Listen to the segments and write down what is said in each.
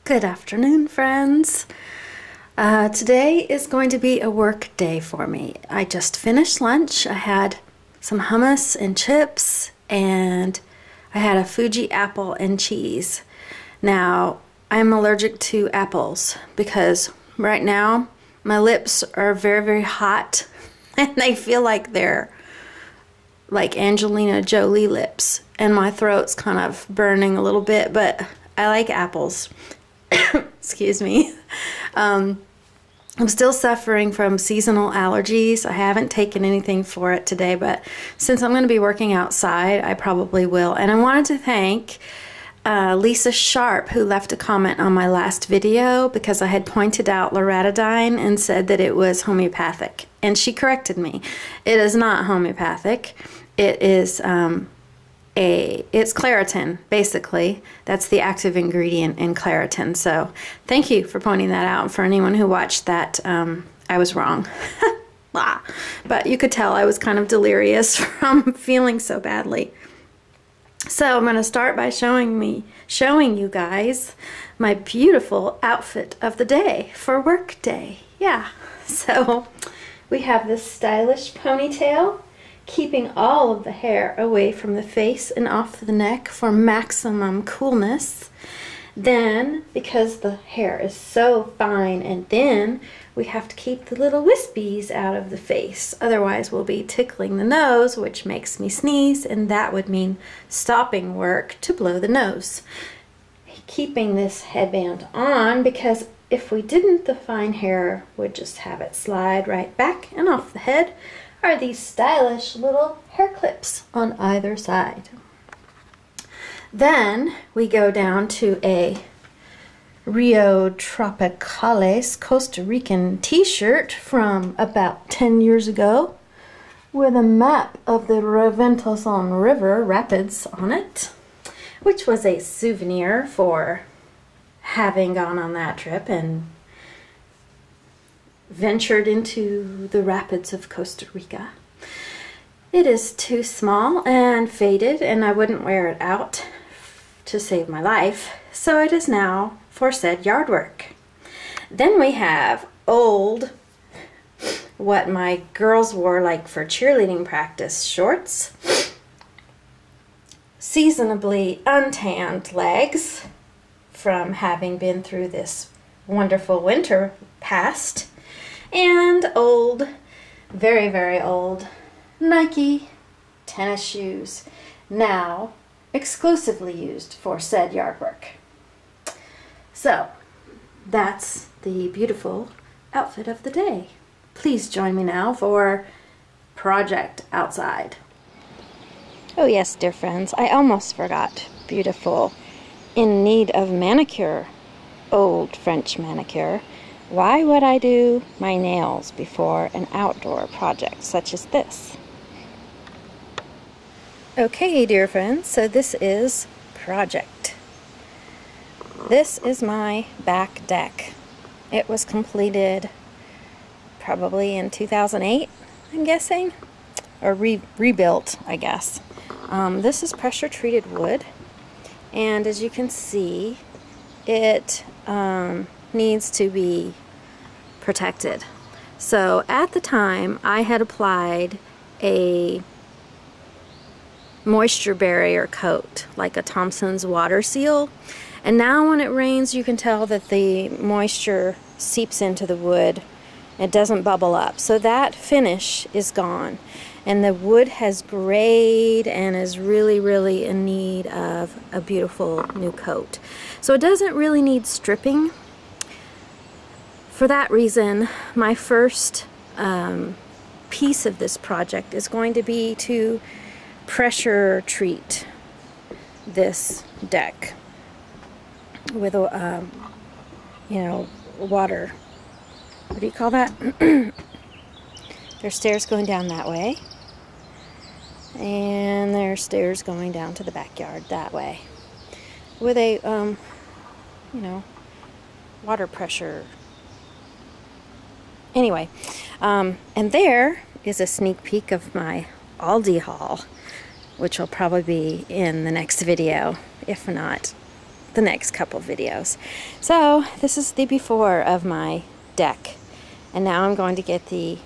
Good afternoon, friends. Today is going to be a work day for me. I just finished lunch. I had some hummus and chips, and I had a Fuji apple and cheese. Now, I'm allergic to apples because right now my lips are very, very hot and they feel like they're like Angelina Jolie lips, and my throat's kind of burning a little bit, but I like apples. Excuse me. I'm still suffering from seasonal allergies. I haven't taken anything for it today, but since I'm going to be working outside, I probably will. And I wanted to thank Lisa Sharp, who left a comment on my last video because I had pointed out loratadine and said that it was homeopathic. And she corrected me. It is not homeopathic. It is it's Claritin, basically. That's the active ingredient in Claritin. So thank you for pointing that out. For anyone who watched that, I was wrong. But you could tell I was kind of delirious from feeling so badly. So I'm going to start by showing you guys my beautiful outfit of the day for work day. Yeah. So we have this stylish ponytail, keeping all of the hair away from the face and off the neck for maximum coolness. Then, because the hair is so fine and thin, we have to keep the little wispies out of the face. Otherwise, we'll be tickling the nose, which makes me sneeze, and that would mean stopping work to blow the nose. Keeping this headband on because if we didn't, the fine hair would just have it slide right back and off the head. Are these stylish little hair clips on either side. Then we go down to a Rio Tropicales Costa Rican t-shirt from about 10 years ago with a map of the Reventazón River Rapids on it, which was a souvenir for having gone on that trip and ventured into the rapids of Costa Rica. It is too small and faded, and I wouldn't wear it out to save my life, so it is now for said yard work. Then we have old, what my girls wore like for cheerleading practice, shorts, seasonably untanned legs from having been through this wonderful winter past, and old, very, very old Nike tennis shoes, now exclusively used for said yard work. So that's the beautiful outfit of the day. Please join me now for Project Outside. Oh yes, dear friends, I almost forgot. Beautiful, in need of manicure, old French manicure. Why would I do my nails before an outdoor project such as this? Okay, dear friends, so this is Project. This is my back deck. It was completed probably in 2008, I'm guessing, or rebuilt, I guess. This is pressure treated wood, and as you can see, it needs to be protected. So at the time I had applied a moisture barrier coat like a Thompson's water seal, and now when it rains you can tell that the moisture seeps into the wood. It doesn't bubble up, so that finish is gone, and the wood has grayed and is really, really in need of a beautiful new coat. So it doesn't really need stripping. For that reason, my first piece of this project is going to be to pressure treat this deck with a, water. What do you call that? There's stairs going down that way, and there's stairs going down to the backyard that way with a, water pressure. Anyway, and there is a sneak peek of my Aldi haul, which will probably be in the next video, if not the next couple videos. So this is the before of my deck, and now I'm going to get the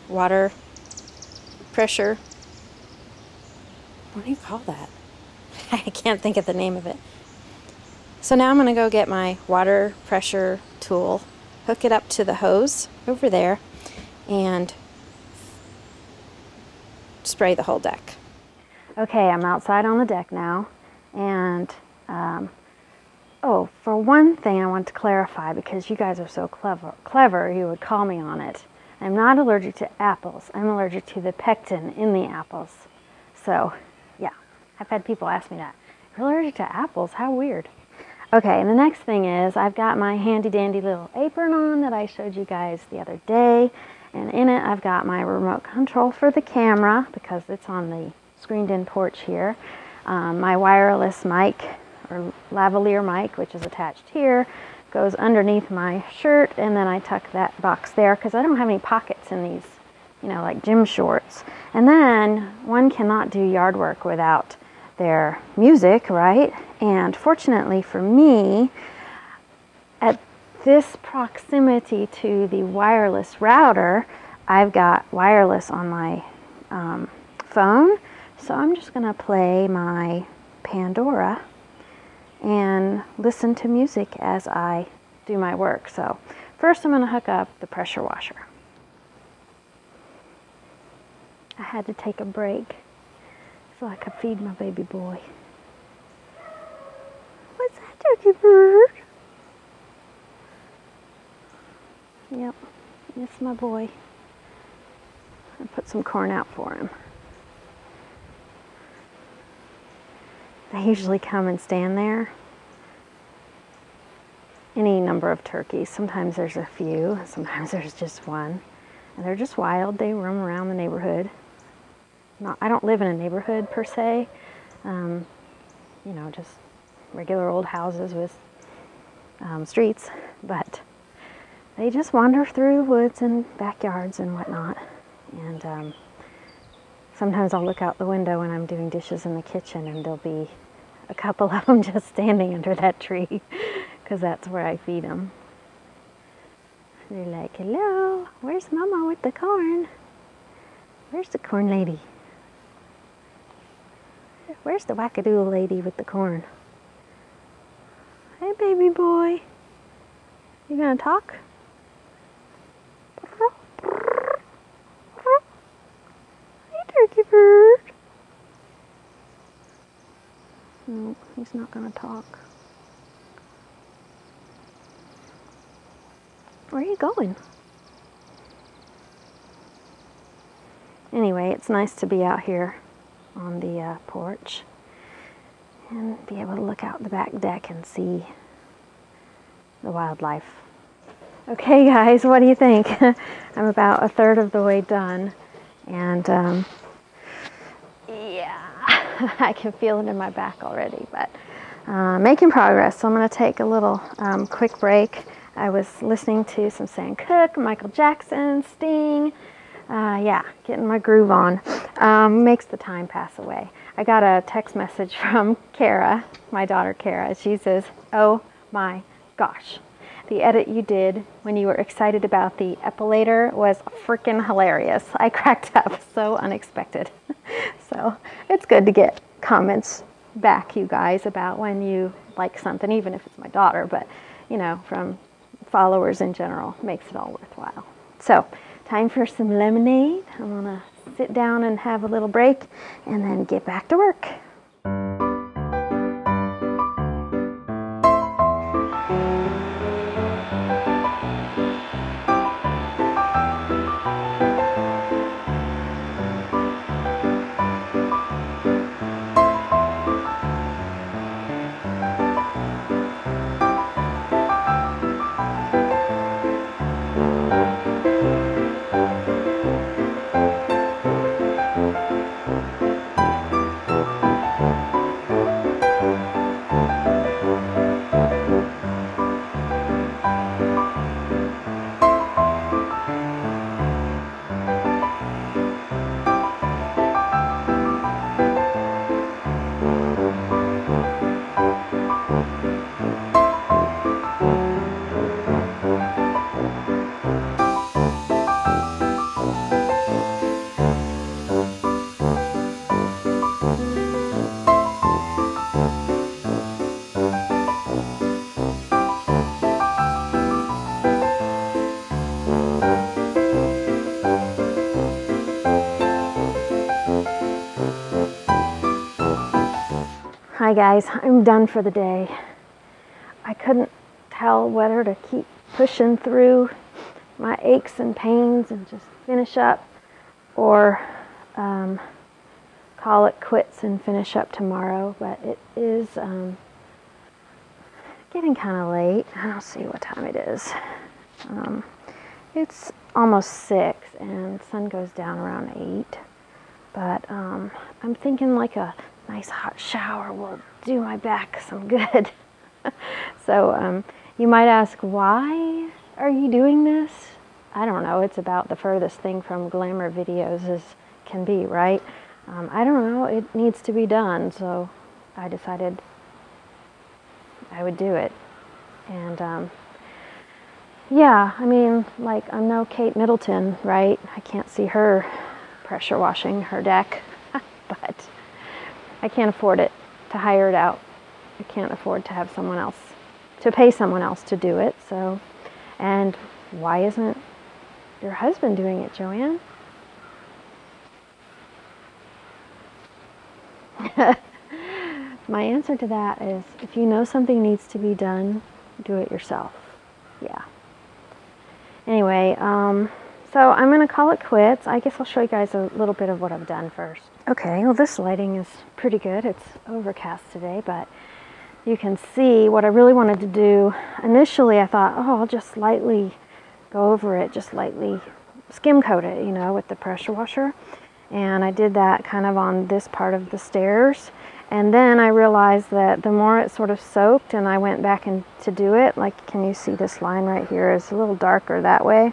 water pressure, what do you call that? I can't think of the name of it. So now I'm going to go get my water pressure tool, hook it up to the hose over there, and spray the whole deck. Okay, I'm outside on the deck now, and oh, for one thing I want to clarify, because you guys are so clever, you would call me on it. I'm not allergic to apples. I'm allergic to the pectin in the apples. So, yeah, I've had people ask me that. You're allergic to apples? How weird. Okay, and the next thing is I've got my handy dandy little apron on that I showed you guys the other day, and in it I've got my remote control for the camera because it's on the screened in porch here, my wireless mic or lavalier mic, which is attached here, goes underneath my shirt, and then I tuck that box there because I don't have any pockets in these, you know, like gym shorts. And then one cannot do yard work without their music, right? And fortunately for me, at this proximity to the wireless router, I've got wireless on my phone. So I'm just going to play my Pandora and listen to music as I do my work. So first I'm going to hook up the pressure washer. I had to take a break so I could feed my baby boy. What's that, turkey bird? Yep, it's my boy. I put some corn out for him. They usually come and stand there. Any number of turkeys. Sometimes there's a few, sometimes there's just one. And they're just wild. They roam around the neighborhood. I don't live in a neighborhood per se. You know, just regular old houses with streets. But they just wander through woods and backyards and whatnot. And sometimes I'll look out the window when I'm doing dishes in the kitchen, and there'll be a couple of them just standing under that tree because that's where I feed them. They're like, hello, where's Mama with the corn? Where's the corn lady? Where's the wackadoodle lady with the corn? Hey, baby boy. You gonna talk? Hey, turkey bird. No, he's not gonna talk. Where are you going? Anyway, it's nice to be out here on the porch and be able to look out the back deck and see the wildlife. Okay guys, what do you think? I'm about a third of the way done, and yeah, I can feel it in my back already, but making progress. So I'm going to take a little quick break. I was listening to some Sam Cooke, Michael Jackson, Sting. Yeah, getting my groove on. Makes the time pass away. I got a text message from Kara, my daughter Kara. She says, oh my gosh, the edit you did when you were excited about the epilator was freaking hilarious. I cracked up, so unexpected. So it's good to get comments back, you guys, about when you like something, even if it's my daughter, but you know, from followers in general, makes it all worthwhile. So time for some lemonade. I'm gonna sit down and have a little break and then get back to work. Hi guys, I'm done for the day. I couldn't tell whether to keep pushing through my aches and pains and just finish up, or call it quits and finish up tomorrow. But it is getting kind of late. I don't see what time it is. It's almost 6 and the sun goes down around 8. But I'm thinking like a nice hot shower will do my back some good. So you might ask, why are you doing this? I don't know. It's about the furthest thing from glamour videos as can be, right? I don't know. It needs to be done. So I decided I would do it. And yeah, I mean, like, I'm no Kate Middleton, right? I can't see her pressure washing her deck, but I can't afford it, to hire it out. I can't afford to have someone else, to pay someone else to do it. So, and why isn't your husband doing it, Joanne? My answer to that is, if you know something needs to be done, do it yourself. Yeah. Anyway, so I'm going to call it quits. I guess I'll show you guys a little bit of what I've done first. Okay, well, this lighting is pretty good. It's overcast today, but you can see what I really wanted to do. Initially, I thought, oh, I'll just lightly go over it, just lightly skim coat it, you know, with the pressure washer. And I did that kind of on this part of the stairs. And then I realized that the more it sort of soaked and I went back in to do it, like, can you see this line right here is a little darker that way.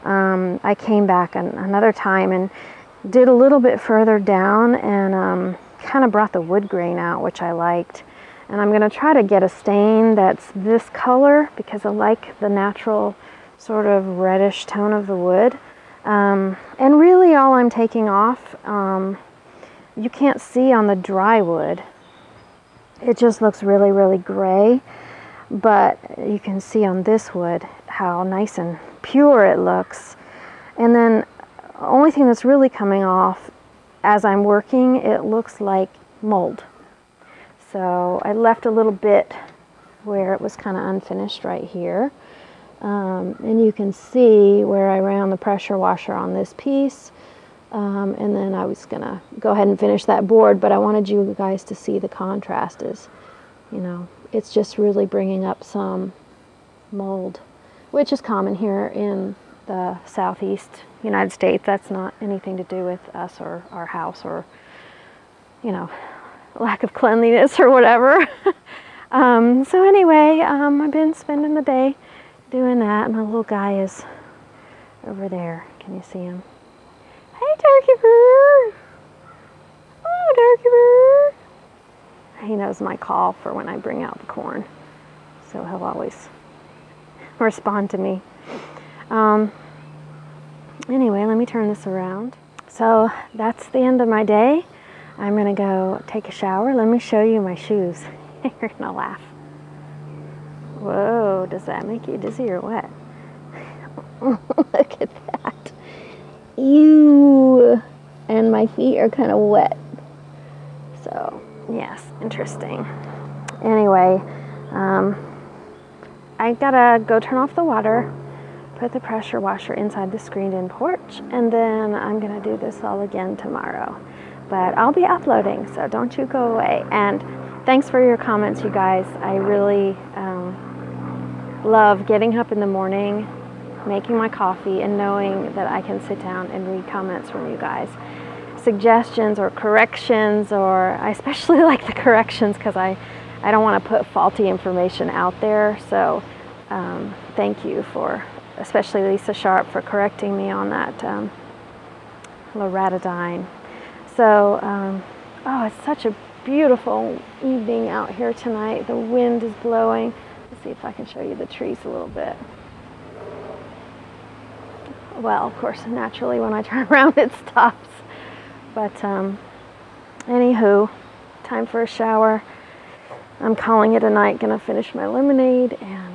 I came back another time and did a little bit further down and kind of brought the wood grain out, which I liked. And I'm going to try to get a stain that's this color because I like the natural sort of reddish tone of the wood. And really all I'm taking off, you can't see on the dry wood. It just looks really, really gray. But you can see on this wood how nice and pure it looks. And then the only thing that's really coming off as I'm working, it looks like mold. So I left a little bit where it was kind of unfinished right here. And you can see where I ran the pressure washer on this piece. And then I was going to go ahead and finish that board, but I wanted you guys to see the contrast is, you know, it's just really bringing up some mold, which is common here in the southeast United States. That's not anything to do with us or our house or, you know, lack of cleanliness or whatever. So anyway, I've been spending the day doing that. My little guy is over there. Can you see him? Hey, Turkey Bird! Oh, Turkey Bird! He knows my call for when I bring out the corn, so he'll always respond to me. Anyway, let me turn this around. So that's the end of my day. I'm gonna go take a shower. Let me show you my shoes. You're gonna laugh. Whoa, does that make you dizzy or what? Look at that. Ew. And my feet are kind of wet. So, yes, interesting. Anyway, I gotta go turn off the water, put the pressure washer inside the screened-in porch, and then I'm gonna do this all again tomorrow. But I'll be uploading, so don't you go away. And thanks for your comments, you guys. I really love getting up in the morning, making my coffee, and knowing that I can sit down and read comments from you guys. Suggestions or corrections, or I especially like the corrections because I don't want to put faulty information out there. So thank you for, especially Lisa Sharp, for correcting me on that loratadine. So, oh, it's such a beautiful evening out here tonight. The wind is blowing. Let's see if I can show you the trees a little bit. Well, of course, naturally when I turn around it stops. But anywho, time for a shower. I'm calling it a night. Gonna finish my lemonade and